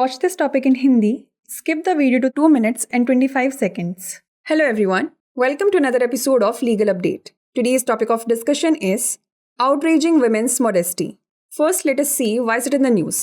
watch this topic in Hindi, skip the video to 2 minutes and 25 seconds. Hello everyone, welcome to another episode of Legal Update. Today's topic of discussion is outraging women's modesty. First, let us see why is it in the news.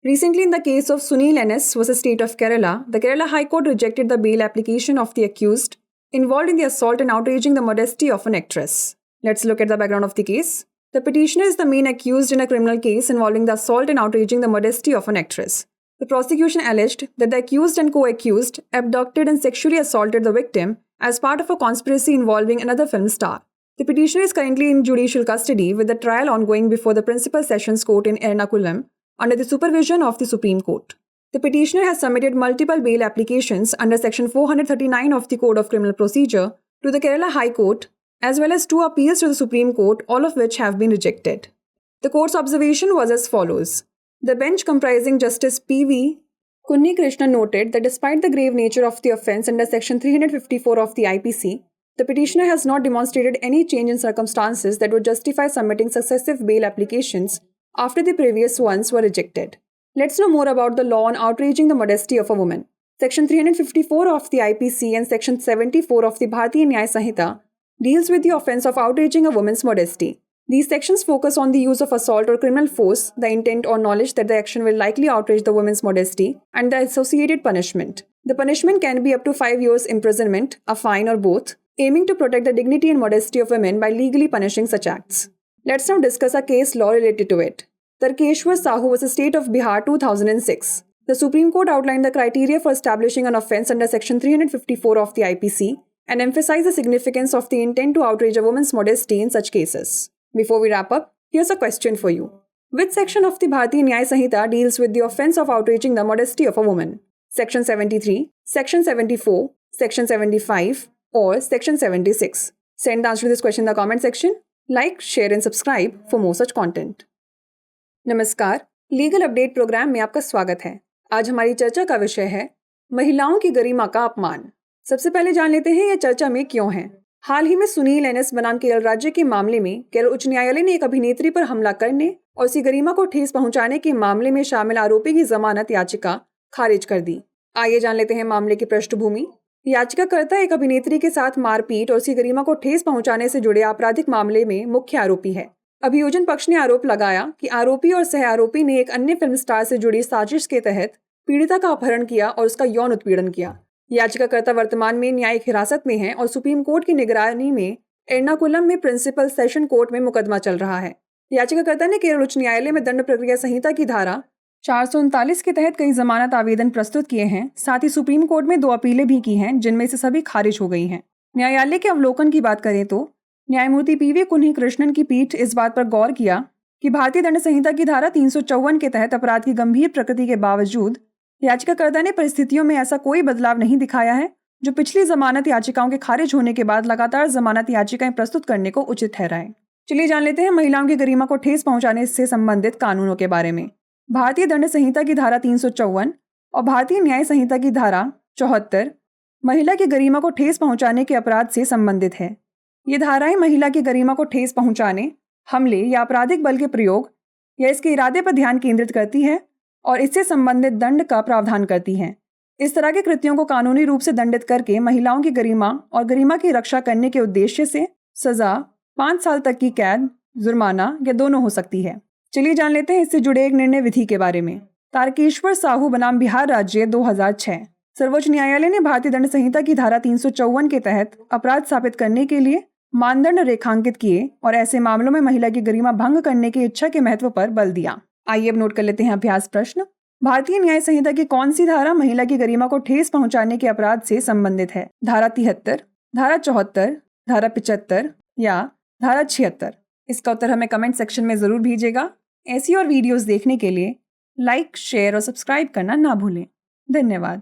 Recently, in the case of Sunil NS vs. State of Kerala, the Kerala High Court rejected the bail application of the accused involved in the assault and outraging the modesty of an actress. Let's look at the background of the case. The petitioner is the main accused in a criminal case involving the assault and outraging the modesty of an actress. The prosecution alleged that the accused and co-accused abducted and sexually assaulted the victim as part of a conspiracy involving another film star. The petitioner is currently in judicial custody with the trial ongoing before the Principal Sessions Court in Ernakulam under the supervision of the Supreme Court. The petitioner has submitted multiple bail applications under Section 439 of the Code of Criminal Procedure to the Kerala High Court, as well as 2 appeals to the Supreme Court, all of which have been rejected. The court's observation was as follows. The bench comprising Justice P.V. Kunni Krishnan noted that despite the grave nature of the offence under Section 354 of the IPC, the petitioner has not demonstrated any change in circumstances that would justify submitting successive bail applications after the previous ones were rejected. Let's know more about the law on outraging the modesty of a woman. Section 354 of the IPC and Section 74 of the Bharatiya Nyaya Sanhita deals with the offence of outraging a woman's modesty. These sections focus on the use of assault or criminal force, the intent or knowledge that the action will likely outrage the woman's modesty, and the associated punishment. The punishment can be up to 5 years imprisonment, a fine, or both, aiming to protect the dignity and modesty of women by legally punishing such acts. Let's now discuss a case law related to it. Tarkeshwar Sahu vs. State of Bihar 2006. The Supreme Court outlined the criteria for establishing an offence under Section 354 of the IPC and emphasized the significance of the intent to outrage a woman's modesty in such cases. Before we wrap up, here's a question for you. Which section of the Bharatiya Nyaya Sanhita deals with the offence of outraging the modesty of a woman? Section 73, Section 74, Section 75, or Section 76? Send the answer to this question in the comment section. Like, share and subscribe for more such content. नमस्कार, legal update programme में आपका स्वागत है। आज हमारी चर्चा का विषय है महिलाओं की गरिमा का अपमान। सबसे पहले जान लेते हैं यह चर्चा में क्यों है। हाल ही में सुनील एनएस बनाम केरल राज्य के मामले में केरल उच्च न्यायालय ने एक अभिनेत्री पर हमला करने और उसकी गरिमा को ठेस पहुंचाने के मामले में शामिल आरोपी की जमानत याचिका खारिज कर दी। आइए जान लेते हैं मामले की पृष्ठभूमि। याचिकाकर्ता एक अभिनेत्री के साथ मारपीट और उसकी गरिमा को ठेस पहुंचाने से जुड़े आपराधिक मामले में मुख्य आरोपी है। अभियोजन पक्ष ने आरोप लगाया कि आरोपी और सह आरोपी ने एक अन्य फिल्म स्टार से जुड़ी साजिश के तहत पीड़िता का अपहरण किया और उसका यौन उत्पीड़न किया। याचिकाकर्ता वर्तमान में न्यायिक हिरासत में है और सुप्रीम कोर्ट की निगरानी में एर्नाकुलम में प्रिंसिपल सेशन कोर्ट में मुकदमा चल रहा है। याचिकाकर्ता ने केरल उच्च न्यायालय में दंड प्रक्रिया संहिता की धारा 439 के तहत कई जमानत आवेदन प्रस्तुत किए हैं। साथ ही सुप्रीम कोर्ट में 2 अपीलें भी की हैं, जिनमें से सभी खारिज हो गई हैं। न्यायालय के अवलोकन की बात करें तो न्यायमूर्ति पीवी कुन्ही कृष्णन की पीठ इस बात पर गौर किया कि भारतीय दंड संहिता की धारा 354 के तहत अपराध की गंभीर प्रकृति के बावजूद याचिकाकर्ता ने परिस्थितियों में ऐसा कोई बदलाव नहीं दिखाया है जो पिछली जमानत याचिकाओं के खारिज होने के बाद लगातार जमानत याचिकाएं प्रस्तुत करने को उचित ठहराए। चलिए जान लेते हैं महिलाओं की गरिमा को ठेस पहुंचाने से संबंधित कानूनों के बारे में। भारतीय दंड संहिता की धारा 354 और भारतीय न्याय संहिता की धारा 74 महिला की गरिमा को ठेस पहुंचाने के अपराध से संबंधित है। ये धाराएं महिला की गरिमा को ठेस पहुंचाने, हमले या आपराधिक बल के प्रयोग या इसके इरादे पर ध्यान केंद्रित करती है और इससे संबंधित दंड का प्रावधान करती हैं। इस तरह के कृत्यों को कानूनी रूप से दंडित करके महिलाओं की गरिमा और गरिमा की रक्षा करने के उद्देश्य से सजा 5 साल तक की कैद, जुर्माना या दोनों हो सकती है। चलिए जान लेते हैं इससे जुड़े एक निर्णय विधि के बारे में। तारकेश्वर साहू बनाम बिहार राज्य 2006। सर्वोच्च न्यायालय ने भारतीय दंड संहिता की धारा 354 के तहत अपराध स्थापित करने के लिए मानदंड रेखांकित किए और ऐसे मामलों में महिला की गरिमा भंग करने की इच्छा के महत्व पर बल दिया। आइए अब नोट कर लेते हैं अभ्यास प्रश्न। भारतीय न्याय संहिता की कौन सी धारा महिला की गरिमा को ठेस पहुंचाने के अपराध से संबंधित है? धारा 73, धारा 74, धारा 75 या धारा 76? इसका उत्तर हमें कमेंट सेक्शन में जरूर भेजिएगा। ऐसी और वीडियोस देखने के लिए लाइक, शेयर और सब्सक्राइब करना ना भूलें। धन्यवाद।